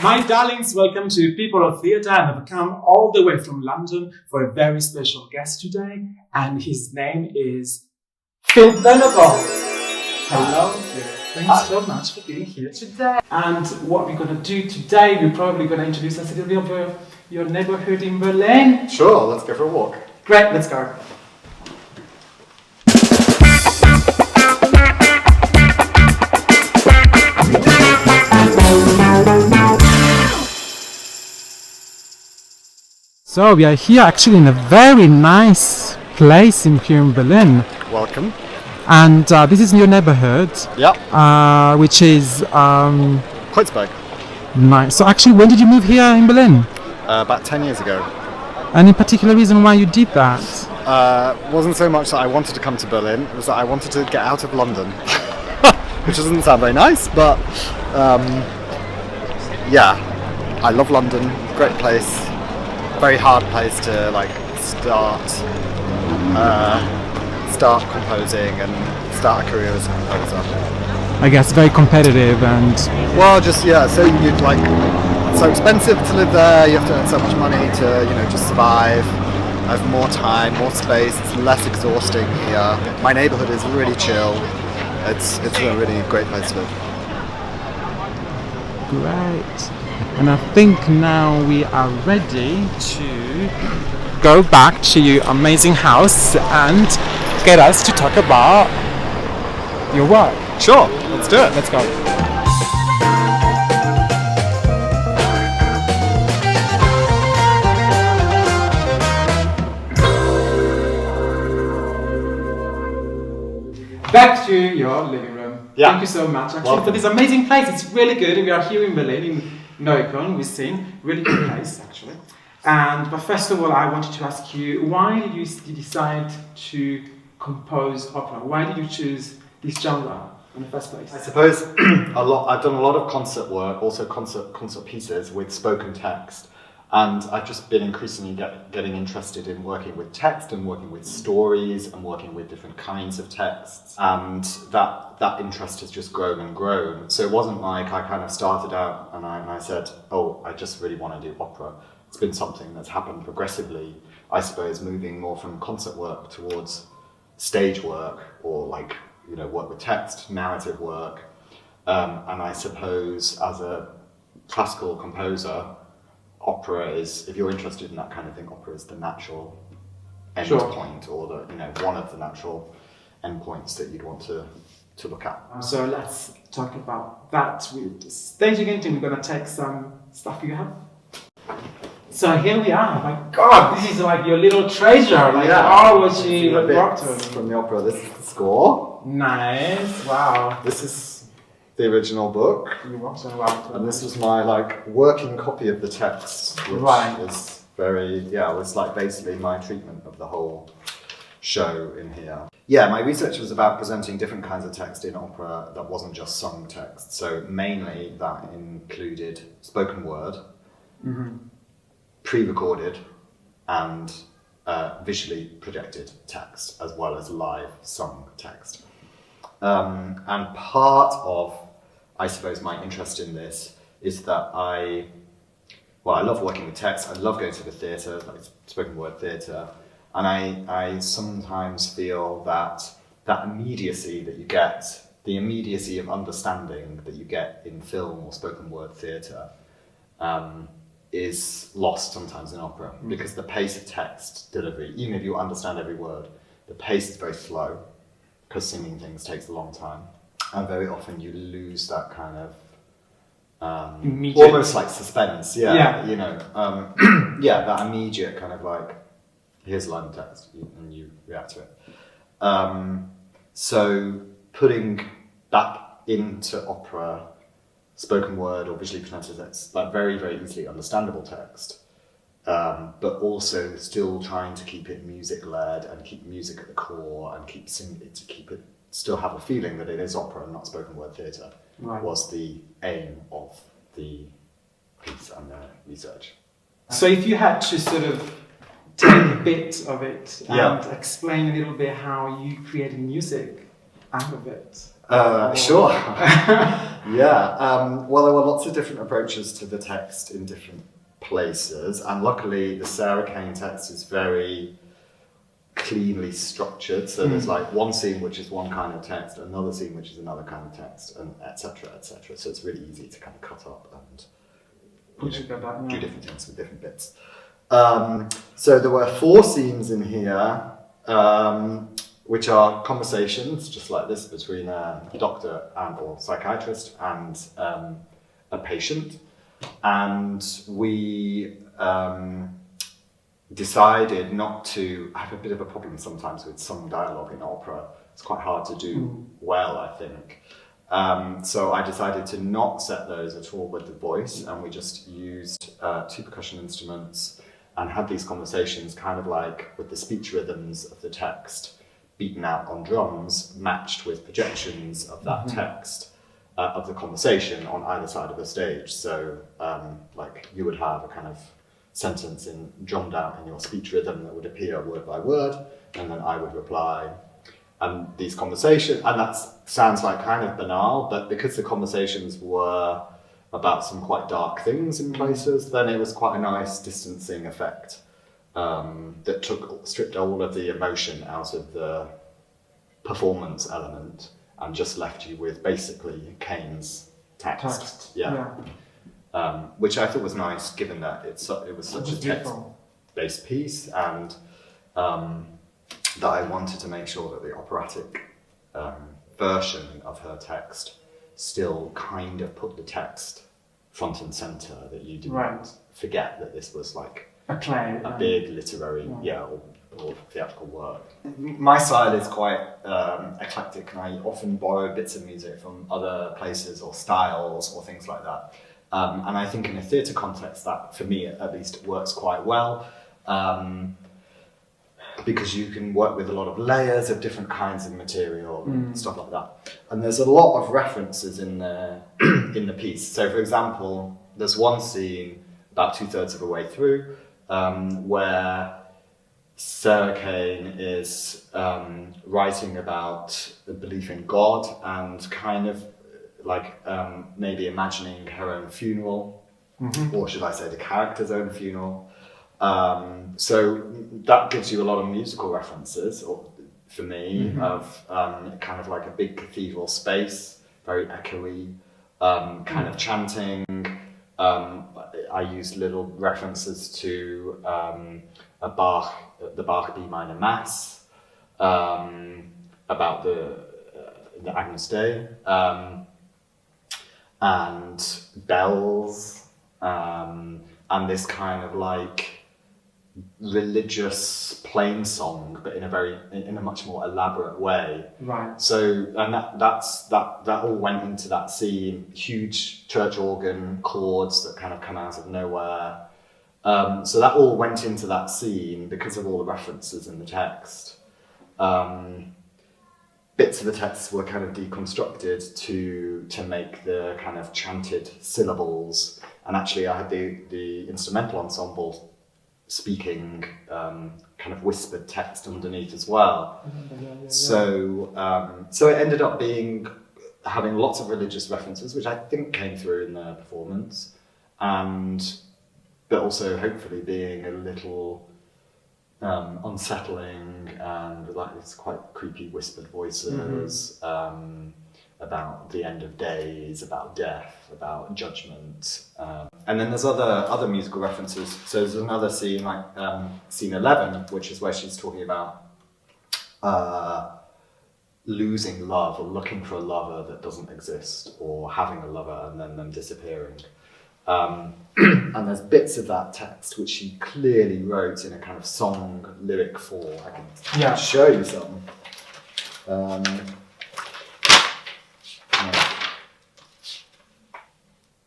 My darlings, welcome to People of Theatre, and I've come all the way from London for a very special guest today, and his name is Philip Venables. Hello, Philip. Thanks so much for being here today. And what we're going to do today, we're probably going to introduce us a little bit of your neighborhood in Berlin. Sure, let's go for a walk. Great, let's go. So we are here actually in a very nice place here in Berlin. Welcome. And this is your neighborhood. Yeah. Which is Kreuzberg. Nice. So actually, when did you move here in Berlin? About 10 years ago. Any particular reason why you did that? Wasn't so much that I wanted to come to Berlin, it was that I wanted to get out of London. Which doesn't sound very nice, but yeah, I love London, great place. Very hard place to like start composing and start a career as a composer. I guess very competitive and... Well, just, yeah, so you'd like, it's so expensive to live there, you have to earn so much money to, just survive. I have more time, more space, it's less exhausting here. My neighborhood is really chill. It's a really great place to live. Great. And I think now we are ready to go back to your amazing house and get us to talk about your work. Sure, let's do it. Let's go. Back to your living room. Yeah. Thank you so much actually for this amazing place. It's really good. We are here in Berlin, in Neukölln, we've seen. Really good place actually. But first of all, I wanted to ask you, why did you decide to compose opera? Why did you choose this genre in the first place? I suppose I've done a lot of concert work, also concert pieces with spoken text. And I've just been increasingly getting interested in working with text and working with stories and working with different kinds of texts. And that interest has just grown and grown. So it wasn't like I kind of started out and I said, oh, I just really want to do opera. It's been something that's happened progressively, I suppose, moving more from concert work towards stage work or work with text, narrative work. And I suppose as a classical composer, opera is, if you're interested in that kind of thing, opera is the natural end point, or one of the natural endpoints that you'd want to look at. So let's talk about that with the staging engine. We're going to take some stuff you have. So here we are. My God, this is like your little treasure. What you worked on. From the opera. This is the score. Nice. Wow. This is the original book, and this was my working copy of the text, which was was basically my treatment of the whole show in here. Yeah, my research was about presenting different kinds of text in opera that wasn't just sung text. So mainly that included spoken word, pre-recorded, and visually projected text, as well as live sung text. And part of, I suppose, my interest in this is that I love working with text. I love going to the theatre, like spoken word theatre, and I sometimes feel that immediacy that you get, the immediacy of understanding that you get in film or spoken word theatre, is lost sometimes in opera, because the pace of text delivery, even if you understand every word, the pace is very slow, because singing things takes a long time. And very often you lose that kind of almost like suspense, that immediate kind of here's a line of text and you react to it. So putting back into opera spoken word or visually presented text, very, very easily understandable text, but also still trying to keep it music-led and keep music at the core and keep singing it to keep it still have a feeling that it is opera and not spoken word theatre, was the aim of the piece and the research. So if you had to sort of take a bit of it and explain a little bit how you created music out of it, Sure. Yeah. Well, there were lots of different approaches to the text in different places, and luckily the Sarah Kane text is very cleanly structured. So there's like one scene which is one kind of text, another scene which is another kind of text, and etc. etc. So it's really easy to kind of cut up and do different things with different bits. So there were 4 scenes in here, which are conversations, just like this, between a doctor or psychiatrist and a patient. And we decided not to. I have a bit of a problem sometimes with some dialogue in opera. It's quite hard to do well, I think. So I decided to not set those at all with the voice, and we just used 2 percussion instruments and had these conversations kind of like with the speech rhythms of the text beaten out on drums, matched with projections of that text, of the conversation on either side of the stage. So like you would have a kind of sentence drummed out in your speech rhythm that would appear word by word, and then I would reply. And these conversations, and that sounds like kind of banal, but because the conversations were about some quite dark things in places, then it was quite a nice distancing effect that stripped all of the emotion out of the performance element and just left you with basically Kane's text. Which I thought was nice, given that it was such a text-based piece, and that I wanted to make sure that the operatic version of her text still kind of put the text front and centre, that you didn't forget that this was like a play, a big literary or theatrical work. My style is quite eclectic, and I often borrow bits of music from other places or styles or things like that. And I think in a theatre context that, for me at least, works quite well. Because you can work with a lot of layers of different kinds of material and stuff like that. And there's a lot of references in the piece. So for example, there's one scene about 2/3 of the way through where Sarah Kane is writing about the belief in God and kind of like maybe imagining her own funeral, or should I say the character's own funeral. So that gives you a lot of musical references, for me, of kind of like a big cathedral space, very echoey, kind of chanting. I used little references to the Bach B minor Mass, about the Agnus Dei, and bells, and this kind of like religious plain song, but in a much more elaborate way. Right. So, and that all went into that scene. Huge church organ chords that kind of come out of nowhere. So that all went into that scene because of all the references in the text. Bits of the text were kind of deconstructed to make the kind of chanted syllables, and actually I had the instrumental ensemble speaking kind of whispered text underneath as well. So it ended up having lots of religious references, which I think came through in the performance, but also hopefully being a little unsettling, and like it's quite creepy whispered voices about the end of days, about death, about judgment. And then there's other musical references. So there's another scene, like scene 11, which is where she's talking about losing love, or looking for a lover that doesn't exist, or having a lover and then them disappearing. And there's bits of that text which she clearly wrote in a kind of song lyric form. I can show you some.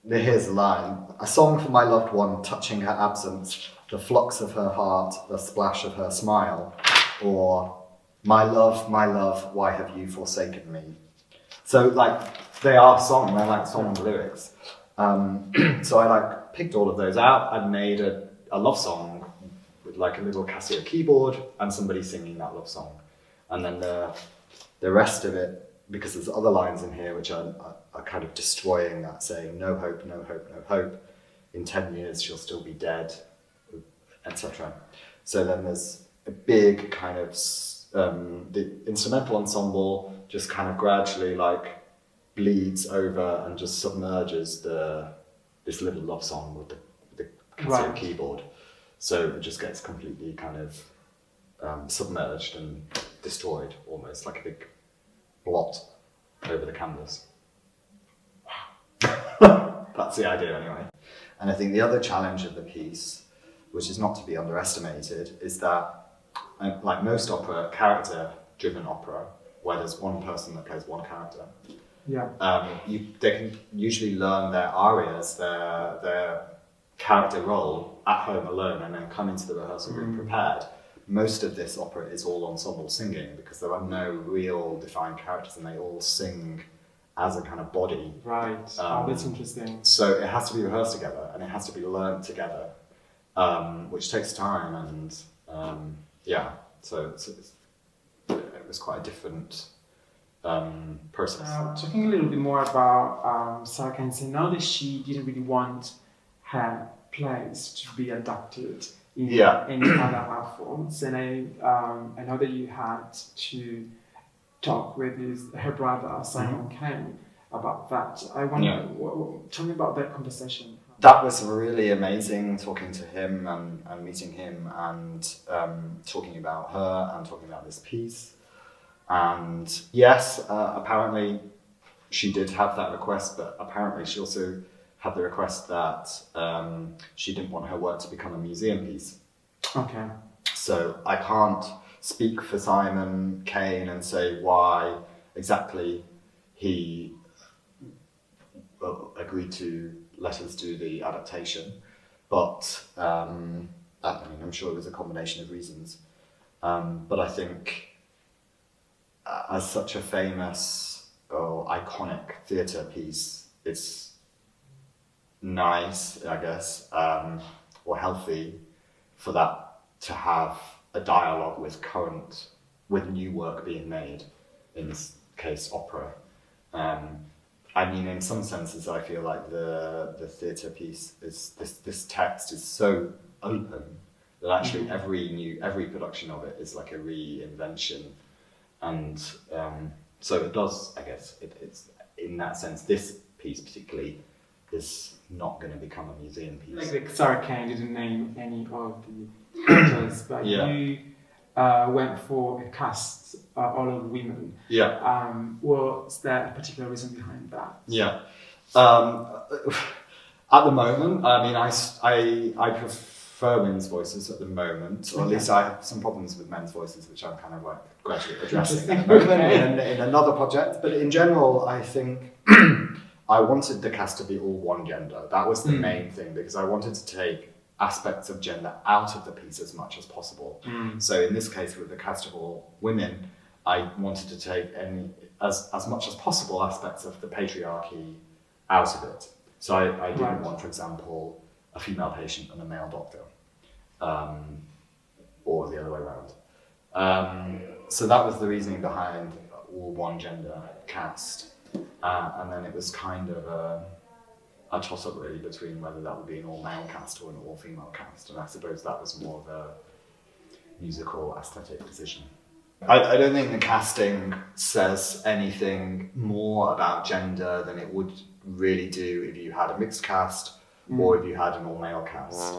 Here's a line. A song for my loved one, touching her absence, the flux of her heart, the splash of her smile. Or, my love, why have you forsaken me? So like, they're like song lyrics. So I picked all of those out and made a love song with like a little Casio keyboard and somebody singing that love song. And then the rest of it because there's other lines in here which are kind of destroying that, saying no hope, no hope, no hope. In 10 years she'll still be dead, etc. So then there's a big kind of the instrumental ensemble just kind of gradually like bleeds over and just submerges this little love song with the Casio keyboard. So it just gets completely kind of submerged and destroyed, almost like a big blot over the canvas. That's the idea anyway. And I think the other challenge of the piece, which is not to be underestimated, is that like most opera, character-driven opera, where there's one person that plays one character, they can usually learn their arias, their character role at home alone, and then come into the rehearsal room prepared. Most of this opera is all ensemble singing because there are no real defined characters, and they all sing as a kind of body. Right. That's interesting. So it has to be rehearsed together, and it has to be learned together, which takes time, and so it was quite a different process. Talking a little bit more about Sarah Kane, so now that she didn't really want her plays to be adapted in any other art forms, and I know that you had to talk with her brother Simon Kane about that. I wonder, tell me about that conversation. That was really amazing, talking to him and meeting him and talking about her and talking about this piece. And yes, apparently she did have that request, but apparently she also had the request that she didn't want her work to become a museum piece. Okay. So I can't speak for Simon Kane and say why exactly he agreed to let us do the adaptation, but I'm sure it was a combination of reasons. But I think as such a famous or iconic theatre piece, it's nice, I guess, or healthy for that to have a dialogue with new work being made, in this case opera. In some senses I feel like the theatre piece is, this text is so open that actually every production of it is like a reinvention, and so it does, I guess, it's in that sense, this piece particularly is not going to become a museum piece. Like Sarah Kane didn't name any of the actors, but you went for a cast all of women. Was there a particular reason behind that? At the moment, I prefer women's voices at the moment, or at least I have some problems with men's voices, which I'm kind of like gradually addressing at the moment in another project. But in general, I think I wanted the cast to be all one gender. That was the main thing, because I wanted to take aspects of gender out of the piece as much as possible. So in this case, with the cast of all women, I wanted to take as much as possible aspects of the patriarchy out of it. So I didn't want, for example, a female patient and a male doctor, or the other way around. So that was the reasoning behind all one gender cast. And then it was kind of a toss-up really between whether that would be an all-male cast or an all-female cast, and I suppose that was more of a musical aesthetic decision. I don't think the casting says anything more about gender than it would really do if you had a mixed cast or if you had an all-male cast.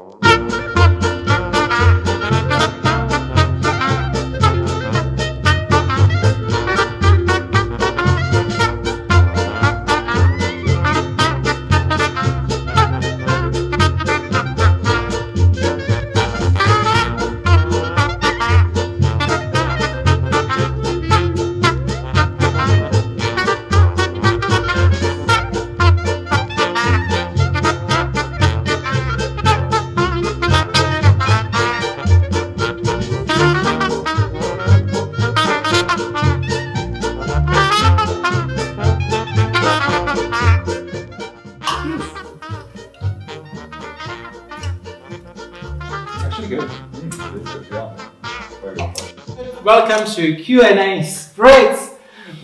Welcome to Q&A Spritz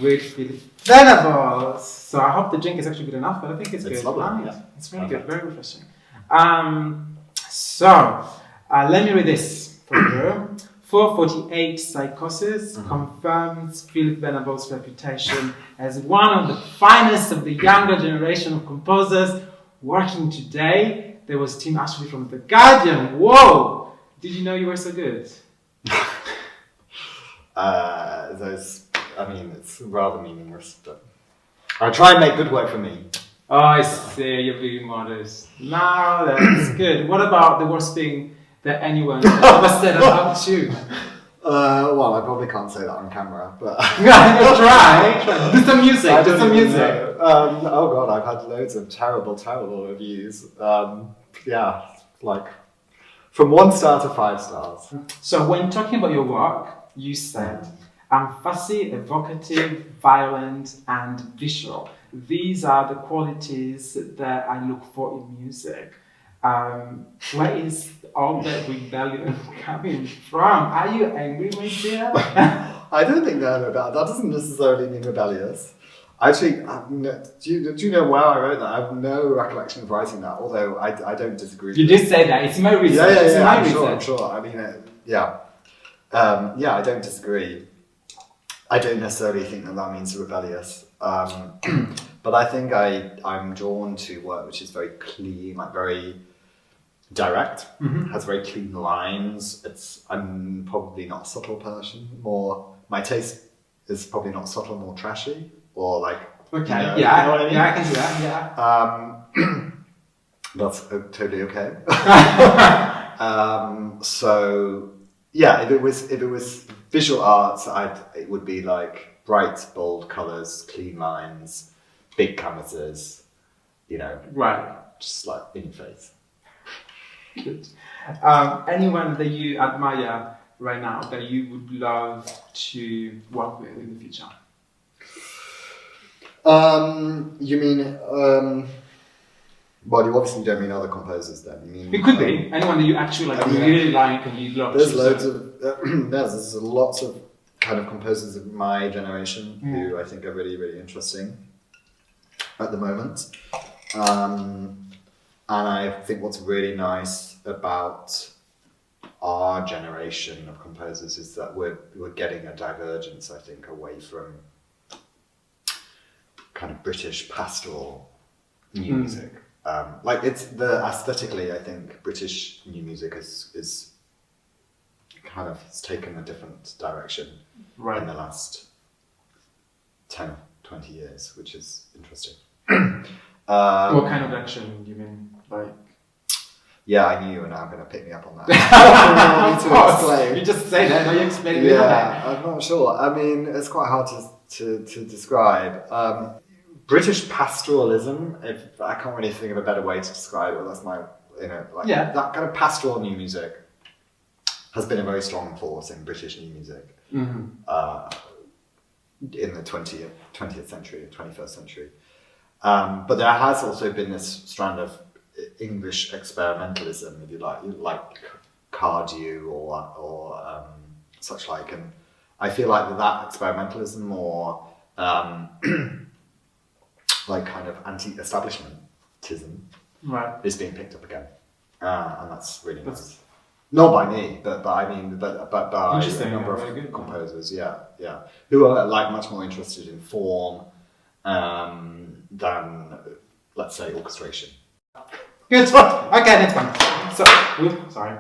with Philip Venables. So I hope the drink is actually good enough, but I think it's good. Lovely, Nice. yeah. It's really good, very refreshing. Let me read this for you. 4.48 Psychosis confirms Philip Venables' reputation as one of the finest of the younger generation of composers working today. There was Tim Ashley from The Guardian. Whoa! Did you know you were so good? It's rather meaningless, but I try and make good work for me. Oh, I see, you're being modest. No, that's good. What about the worst thing that anyone has ever said about you? Well, I probably can't say that on camera, but... try. Do some music, oh god, I've had loads of terrible reviews. From 1 star to 5 stars. So when talking about your work, you said, I'm fussy, evocative, violent, and visual. These are the qualities that I look for in music. Where is all that rebellion coming from? Are you angry, my dear? I don't think that doesn't necessarily mean rebellious. Actually, do you know where I wrote that? I have no recollection of writing that, although I don't disagree. You did say that. It's my research. I'm sure. I mean, I don't disagree. I don't necessarily think that means rebellious. But I think I'm drawn to work which is very clean, like very direct, has very clean lines. I'm probably not a subtle person. My taste is probably not subtle, more trashy, or like. Okay. You know, yeah. You know what I mean? Yeah, I can do that. Yeah. That's totally okay. If it was visual arts, it would be like bright, bold colours, clean lines, big canvases, Right. just like in your face. Good. Anyone that you admire right now that you would love to work with in the future? You mean? Well, you obviously don't mean other composers then. You mean? It could be anyone that you actually really like and you love. There's loads of there's lots of kind of composers of my generation who I think are really, really interesting at the moment. And I think what's really nice about our generation of composers is that we're getting a divergence, I think, away from kind of British pastoral new music. Aesthetically, I think British new music is kind of has taken a different direction in the last 10, 20 years, which is interesting. What kind of action do you mean? Like? Yeah, I knew you were now going to pick me up on that. Of course, you just say that, now you explain it. Yeah, I'm not sure. I mean, it's quite hard to describe. British pastoralism, I can't really think of a better way to describe it. That's my, that kind of pastoral new music has been a very strong force in British new music in the 20th century, 21st century. But there has also been this strand of English experimentalism, if you like Cardew or such like, and I feel like that experimentalism or like kind of anti-establishmentism is being picked up again, and that's really nice. Not by me, but by a number of composers, who are like much more interested in form than, let's say, orchestration. Good. Okay, next one. Sorry.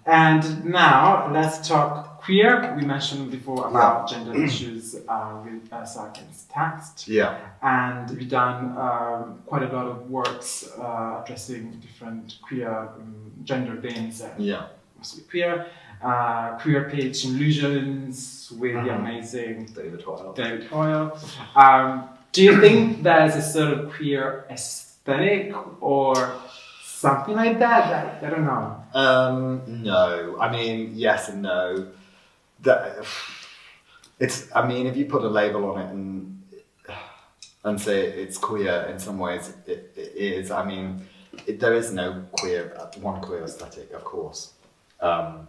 And now let's talk queer. We mentioned before about gender issues with Sarah Kane's text. Yeah. And we've done quite a lot of works addressing different queer gender themes. Mostly queer. Queer pitch illusions with the amazing David Hoyle. Do you think there's a sort of queer aesthetic or something like that? I don't know. No. I mean, yes and no. If you put a label on it and say it's queer in some ways, it is. I mean, there is no one queer aesthetic, of course. Or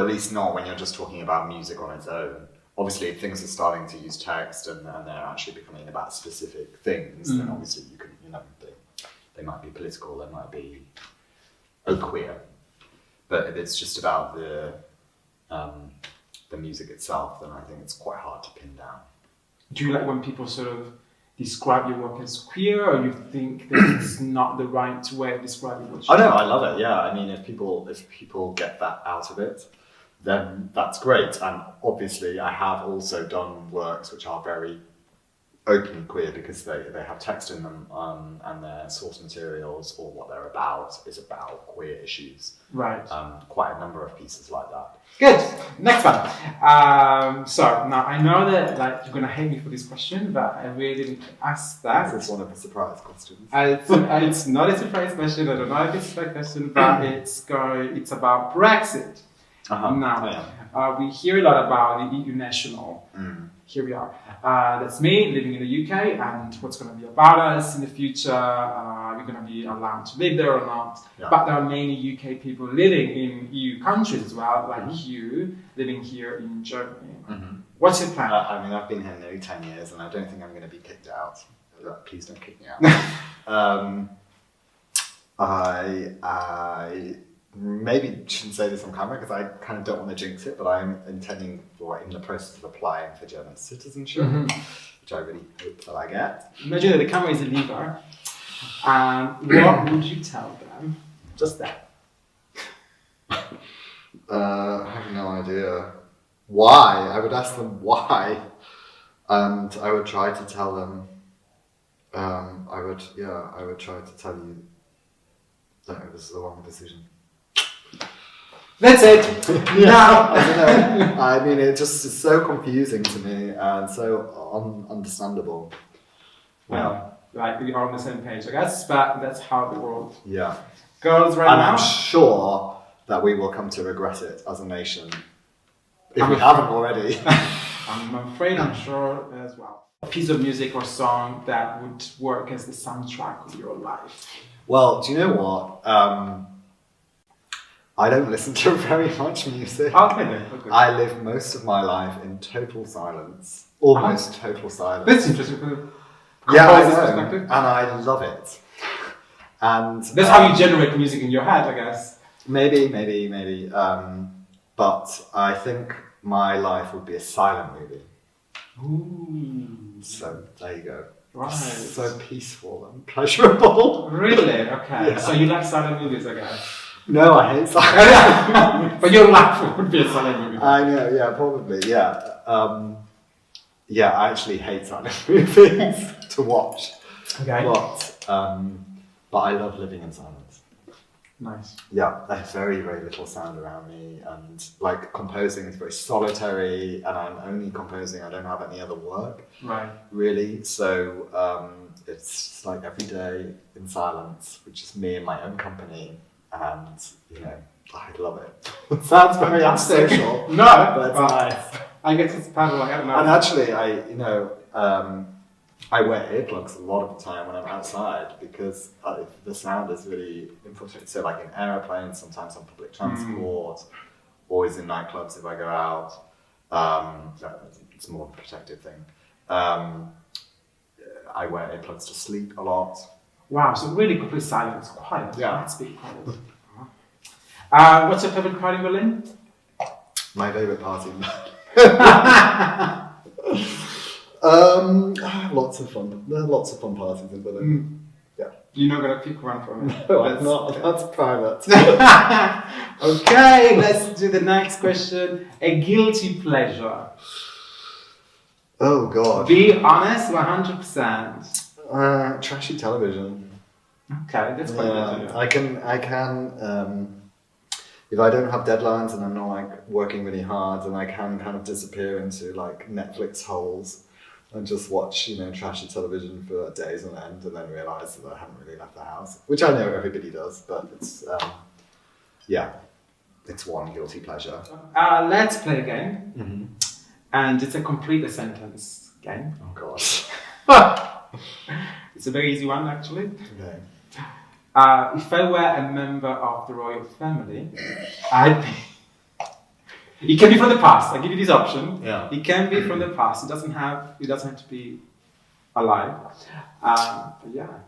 at least not when you're just talking about music on its own. obviously if things are starting to use text and they're actually becoming about specific things, then obviously you can, they might be political, they might be queer. But if it's just about the music itself, then I think it's quite hard to pin down. Do you like when people sort of describe your work as queer, or you think that it's not the right way of describing what you do? Oh no, I love it. Yeah, I mean, if people get that out of it, then that's great. And obviously, I have also done works which are very openly queer because they have text in them, and their source materials or what they're about is about queer issues. Right. Quite a number of pieces like that. Good. Next one. So now I know that you're gonna hate me for this question, but I really didn't ask that. This is one of the surprise questions. It's not a surprise question. I don't know if it's a surprise question, but it's about Brexit. Now we hear a lot about the EU national. Here we are. That's me living in the UK, and what's going to be about us in the future. We're going to be allowed to live there or not. Yeah. But there are many UK people living in EU countries as well, like you living here in Germany. What's your plan? I mean, I've been here nearly 10 years, and I don't think I'm going to be kicked out. Please don't kick me out. I maybe shouldn't say this on camera because I kind of don't want to jinx it, but I'm intending in the process of applying for German citizenship, which I really hope that I get. Imagine that the camera is a lever. What would you tell them? Just that. I have no idea. Why? I would ask them why, and I would try to tell them. I would try to tell you that it was the wrong decision. That's it. Now, I don't know. I mean, it just is so confusing to me and so understandable. Well, like we are on the same page, I guess, but that's how the world goes right now. And I'm sure that we will come to regret it as a nation if we haven't already. I'm afraid I'm sure as well. A piece of music or song that would work as the soundtrack of your life. Well, do you know what? I don't listen to very much music. Okay. I live most of my life in total silence. Almost total silence. That's interesting for the perspective. And I love it. And that's how you generate music in your head, I guess. Maybe. But I think my life would be a silent movie. Ooh. So there you go. Right. So peaceful and pleasurable. Really? Okay. Yeah. So you like silent movies, I guess. No, I hate silent. But your life would be a silent movie. I know, yeah, probably, yeah. I actually hate silent movies to watch. Okay. But I love living in silence. Nice. Yeah, there's very, very little sound around me, and like composing is very solitary, and I'm only composing, I don't have any other work. Right. Really, so it's just like every day in silence, which is me in my own company. And, I love it. It sounds very unsocial. No, but it's nice. I guess it's part of I don't know. And actually, I wear earplugs a lot of the time when I'm outside because the sound is really important. So like in aeroplanes, sometimes on public transport, always in nightclubs if I go out. It's more of a protective thing. I wear earplugs to sleep a lot. Wow, so really complete silence, quiet. Yeah. Let's be quiet. What's your favorite party in Berlin? My favorite party in Berlin. Lots of fun. There are lots of fun parties in Berlin. Yeah. You're not gonna pick one from it. No, I'm not. That's private. Okay, let's do the next question. A guilty pleasure. Oh God. Be honest, 100%. Trashy television. Okay, that's quite good. I can. If I don't have deadlines and I'm not like working really hard, then I can kind of disappear into like Netflix holes and just watch, trashy television for days on end, and then realise that I haven't really left the house, which I know everybody does, but it's it's one guilty pleasure. Let's play a game, and it's a complete a sentence game. Oh gosh. It's a very easy one, actually. Okay. If I were a member of the royal family, I'd It can be from the past. I give you this option. Yeah. It can be from the past. It doesn't have to be alive. Yeah.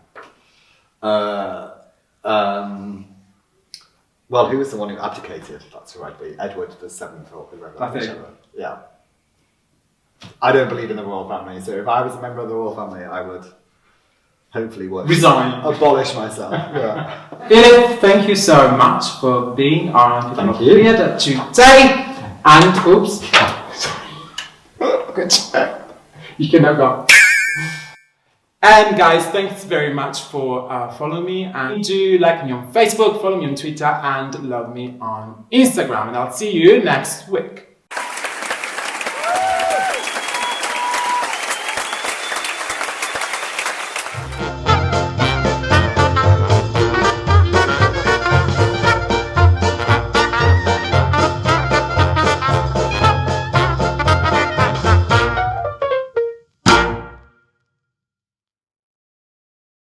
Well, who was the one who abdicated? That's who I'd be. Edward the Seventh or whoever. I think. Whichever. Yeah. I don't believe in the royal family, so if I was a member of the royal family, I would hopefully resign, abolish myself. Yeah. Philip, thank you so much for being on Thank you. Theatre today. And oops, sorry. Good job. You can now go. And guys, thanks very much for following me, and do like me on Facebook, follow me on Twitter, and love me on Instagram. And I'll see you next week.